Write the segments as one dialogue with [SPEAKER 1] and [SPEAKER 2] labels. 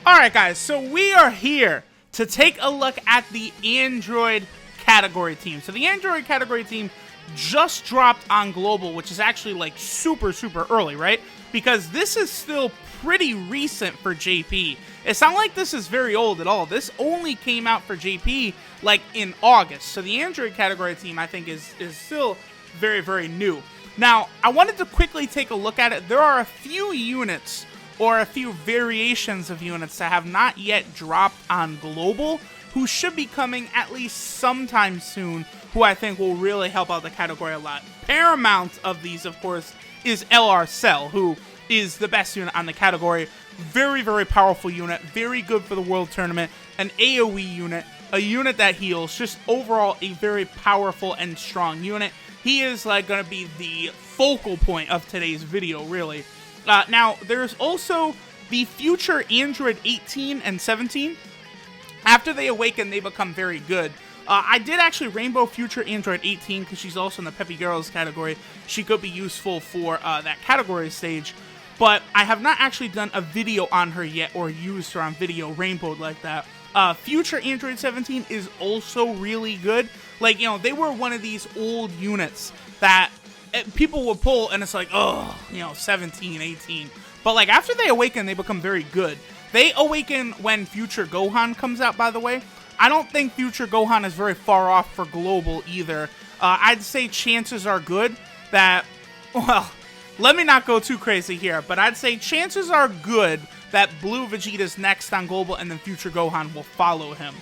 [SPEAKER 1] Alright guys, so we are here to take a look at the Android category team. So the Android category team just dropped on Global, which is actually like super early, right? Because this is still pretty recent for JP. It's not like this is very old at all. This only came out for JP like in August. So the Android category team I think is still very new. Now, I wanted to quickly take a look at it. There are a few units or a few variations of units that have not yet dropped on Global, who should be coming at least sometime soon, who I think will really help out the category a lot. Paramount of these, of course, is LR Cell, who is the best unit on the category. Very powerful unit, very good for the World Tournament, an AoE unit, a unit that heals, just overall a very powerful and strong unit. He is like going to be the focal point of today's video, really. Now, there's also the future Android 18 and 17. After they awaken, they become very good. I did actually rainbow future Android 18 because she's also in the Peppy Girls category. She could be useful for that category stage. But I have not actually done a video on her yet or used her on video rainbowed like that. Future Android 17 is also really good. Like, you know, they were one of these old units that people would pull and it's like, oh, you know, 17, 18. But like after they awaken, they become very good. They awaken when Future Gohan comes out, by the way. I don't think Future Gohan is very far off for Global either. I'd say chances are good that, well, let me not go too crazy here, but I'd say chances are good that Blue Vegeta's next on Global and then Future Gohan will follow him.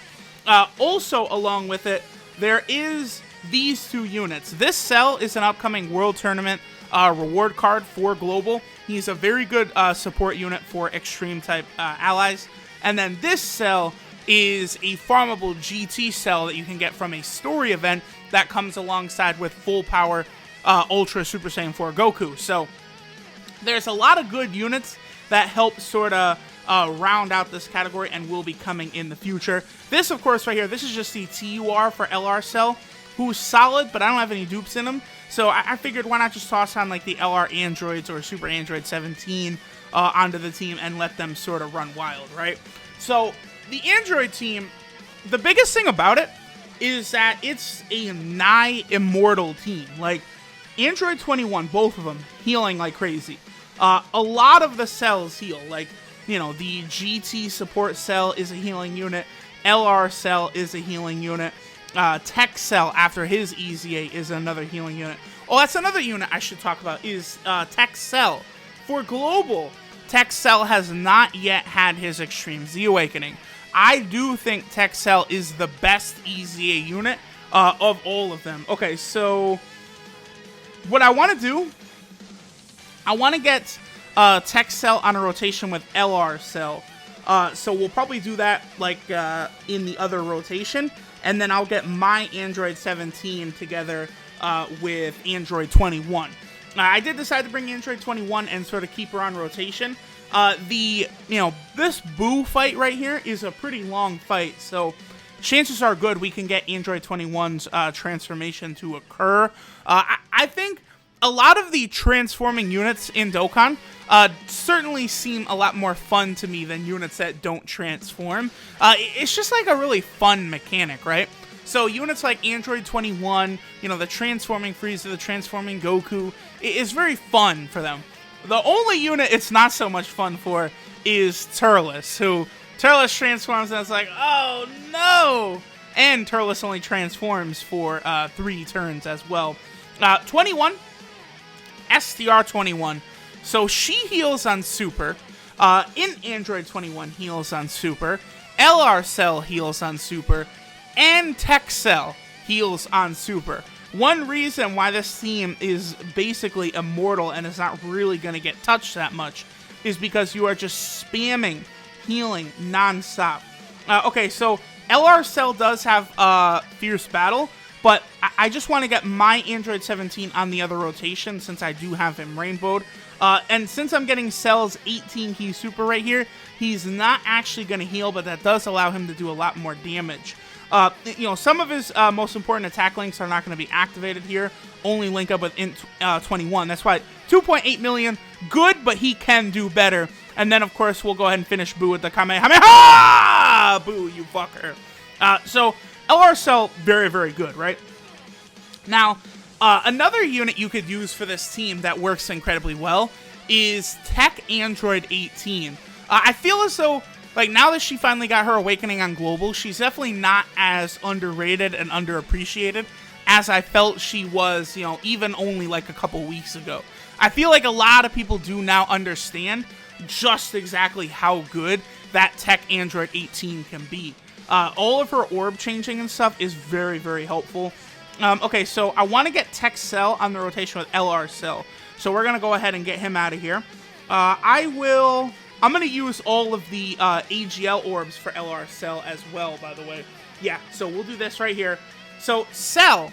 [SPEAKER 1] Also, along with it, there is these two units. This Cell is an upcoming World Tournament reward card for Global. He's a very good support unit for extreme type allies. And then this Cell is a farmable GT Cell that you can get from a story event that comes alongside with full power Ultra Super Saiyan 4 Goku. So there's a lot of good units that help sort of round out this category and will be coming in the future. This, of course, right here, this is just the TUR for LR Cell, who's solid, but I don't have any dupes in him. So I figured why not just toss on like the LR Androids or Super Android 17 onto the team and let them sort of run wild, right? So the Android team, the biggest thing about it is that it's a nigh immortal team. Like Android 21, both of them healing like crazy. A lot of the cells heal. Like, you know, the GT support cell is a healing unit. LR Cell is a healing unit. Tech Cell, after his EZA, is another healing unit. Oh, that's another unit I should talk about, is Tech Cell. For Global, Tech Cell has not yet had his Extreme Z Awakening. I do think Tech Cell is the best EZA unit of all of them. Okay, so what I want to do, I want to get Tech Cell on a rotation with LR Cell. So we'll probably do that like in the other rotation. And then I'll get my Android 17 together with Android 21. I did decide to bring Android 21 and sort of keep her on rotation. This Boo fight right here is a pretty long fight, so chances are good we can get Android 21's transformation to occur. I think a lot of the transforming units in Dokkan certainly seem a lot more fun to me than units that don't transform. It's just like a really fun mechanic, right? So units like Android 21, you know, the transforming Frieza, the transforming Goku, is very fun for them. The only unit it's not so much fun for is Turles, who Turles transforms and it's like, oh no! And Turles only transforms for 3 turns as well. 21, STR21. So she heals on Super. In Android 21 heals on Super. LR Cell heals on Super. And Tech Cell heals on Super. One reason why this team is basically immortal and is not really going to get touched that much is because you are just spamming healing non-stop. Okay, so LR Cell does have Fierce Battle, but I just want to get my Android 17 on the other rotation since I do have him rainbowed. And since I'm getting Cell's 18 key super right here, he's not actually going to heal, but that does allow him to do a lot more damage. Some of his most important attack links are not going to be activated here. Only link up with Int 21. That's why 2.8 million, good, but he can do better. And then, of course, we'll go ahead and finish Boo with the Kamehameha! Boo, you fucker. So, LR Cell, very, very good, right? Now, another unit you could use for this team that works incredibly well is Tech Android 18. I feel as though, like, now that she finally got her awakening on Global, she's definitely not as underrated and underappreciated as I felt she was, you know, even only like a couple weeks ago. I feel like a lot of people do now understand just exactly how good that Tech Android 18 can be. All of her orb changing and stuff is very, very helpful. Okay, so I want to get Tech Cell on the rotation with LR Cell. So we're going to go ahead and get him out of here. I'm going to use all of the AGL orbs for LR Cell as well, by the way. Yeah, so we'll do this right here. So Cell,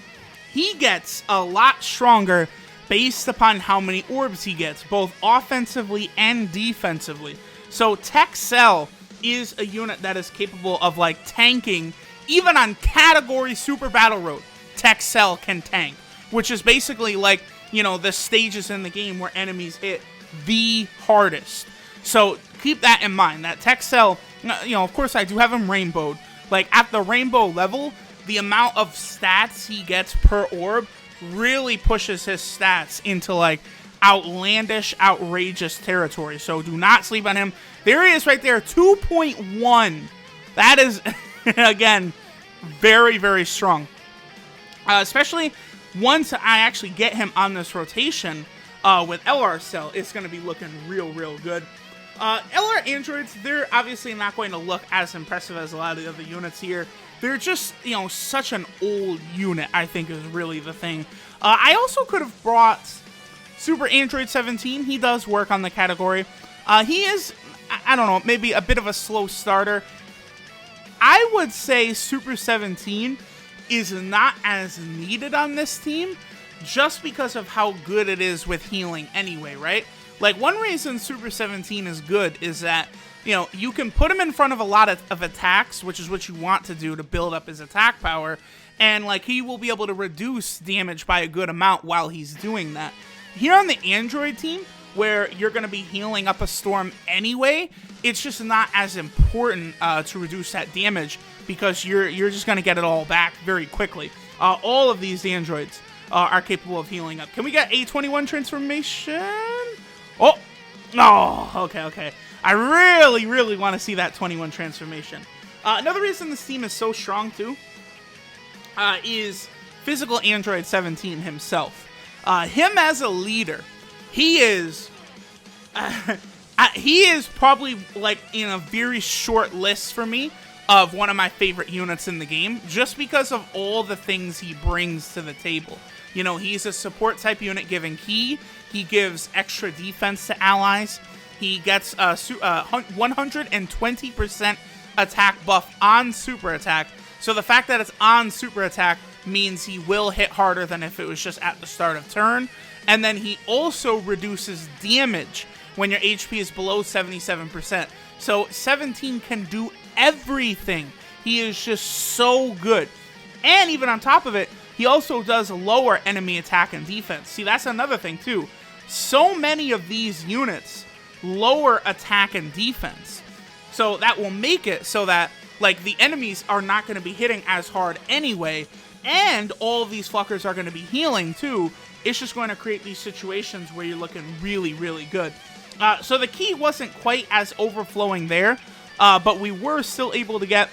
[SPEAKER 1] he gets a lot stronger based upon how many orbs he gets, both offensively and defensively. So Tech Cell is a unit that is capable of, like, tanking, even on Category Super Battle Road. Tech Cell can tank, which is basically like, you know, the stages in the game where enemies hit the hardest. So keep that in mind, that Tech Cell, you know, of course I do have him rainbowed. Like, at the rainbow level, the amount of stats he gets per orb really pushes his stats into, like, outlandish, outrageous territory. So do not sleep on him. There he is right there, 2.1. That is, again, very, very strong. Especially once I actually get him on this rotation with LR Cell, it's going to be looking real, real good. LR Androids, they're obviously not going to look as impressive as a lot of the other units here. They're just, you know, such an old unit, I think, is really the thing. I also could have brought Super Android 17. He does work on the category. He is, I don't know, maybe a bit of a slow starter. I would say Super 17 is not as needed on this team just because of how good it is with healing anyway, right? Like, one reason Super 17 is good is that, you know, you can put him in front of a lot of attacks, which is what you want to do to build up his attack power, and, like, he will be able to reduce damage by a good amount while he's doing that. Here on the Android team, where you're going to be healing up a storm anyway, it's just not as important to reduce that damage because you're just going to get it all back very quickly. All of these androids are capable of healing up. Can we get a 21 transformation? Oh, okay. I really, really want to see that 21 transformation. Another reason this team is so strong, too, is Physical Android 17 himself. Him as a leader, he is probably, like, in a very short list for me of one of my favorite units in the game, just because of all the things he brings to the table. You know, he's a support type unit giving Ki. He gives extra defense to allies. He gets 120% attack buff on super attack. So the fact that it's on super attack means he will hit harder than if it was just at the start of turn. And then he also reduces damage when your HP is below 77%. So 17 can do everything. He is just so good. And even on top of it, he also does lower enemy attack and defense. See, that's another thing too. So many of these units lower attack and defense. So that will make it so that, like, the enemies are not going to be hitting as hard anyway. And all of these fuckers are going to be healing too. It's just going to create these situations where you're looking really, really good. So the Ki wasn't quite as overflowing there, but we were still able to get,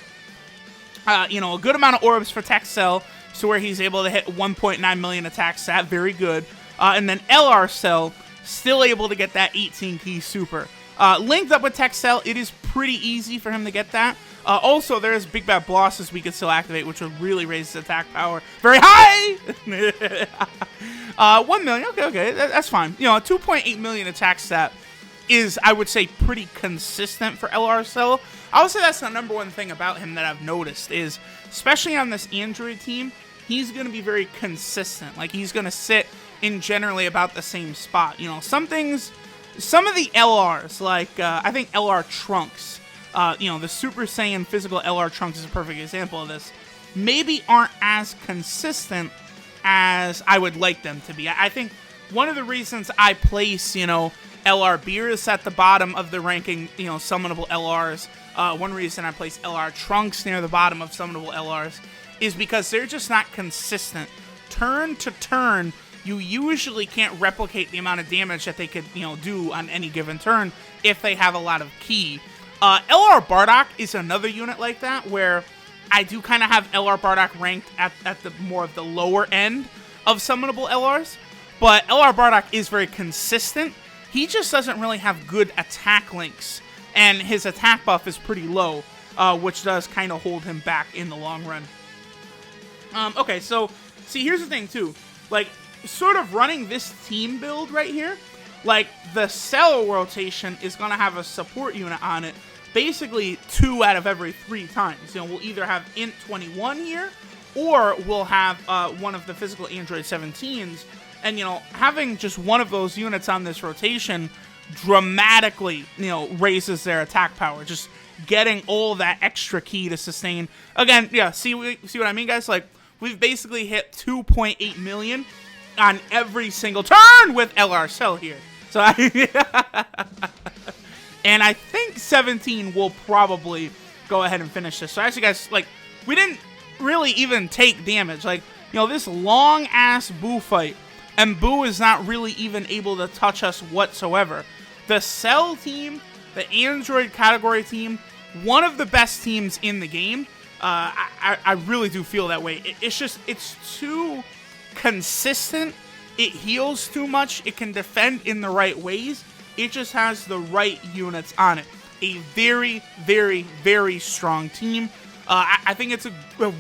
[SPEAKER 1] you know, a good amount of orbs for Tech Cell, so where he's able to hit 1.9 million attack stat, very good. And then LR Cell, still able to get that 18 Ki super. Linked up with Tech Cell, it is pretty easy for him to get that. Also, there's Big Bad Blosses we could still activate, which would really raise his attack power very high! 1 million, okay, that's fine. You know, a 2.8 million attack stat is, I would say, pretty consistent for LR Cell. I would say that's the number one thing about him that I've noticed is, especially on this Android team, he's going to be very consistent. Like, he's going to sit in generally about the same spot. You know, some of the LRs, like, I think LR Trunks, you know, the Super Saiyan physical LR Trunks is a perfect example of this, maybe aren't as consistent as I would like them to be. I think one of the reasons I place, you know, LR Beer is at the bottom of the ranking, you know, summonable LRs. One reason I place LR Trunks near the bottom of summonable LRs is because they're just not consistent. Turn to turn, you usually can't replicate the amount of damage that they could, you know, do on any given turn if they have a lot of ki. LR Bardock is another unit like that, where I do kind of have LR Bardock ranked at the more of the lower end of summonable LRs, but LR Bardock is very consistent. He just doesn't really have good attack links, and his attack buff is pretty low, which does kind of hold him back in the long run. Okay, so, see, here's the thing, too. Like, sort of running this team build right here, like, the Cell rotation is going to have a support unit on it basically 2 out of every 3 times. You know, we'll either have Int 21 here, or we'll have one of the physical Android 17s, and, you know, having just one of those units on this rotation dramatically, you know, raises their attack power. Just getting all that extra ki to sustain. Again, yeah, see what I mean, guys? Like, we've basically hit 2.8 million on every single turn with LR Cell here. So, and I think 17 will probably go ahead and finish this. So, actually, guys, like, we didn't really even take damage. Like, you know, this long-ass Boo fight, and Boo is not really even able to touch us whatsoever. The Cell team, the Android category team, one of the best teams in the game. I really do feel that way. It's just, it's too consistent. It heals too much. It can defend in the right ways. It just has the right units on it. A very, very, very strong team. I think it's a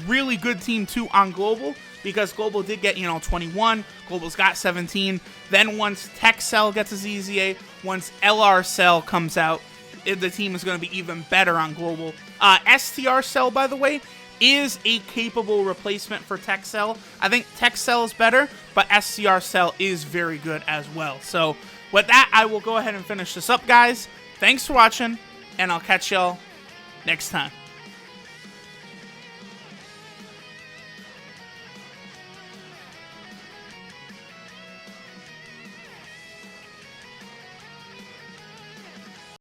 [SPEAKER 1] really good team, too, on Global, because Global did get, you know, 21. Global's got 17. Then once Tech Cell gets a ZZA, once LR Cell comes out, the team is going to be even better on Global. STR Cell, by the way, is a capable replacement for Tech Cell. I think Tech Cell is better, but STR Cell is very good as well. So with that, I will go ahead and finish this up, guys. Thanks for watching, and I'll catch y'all next time.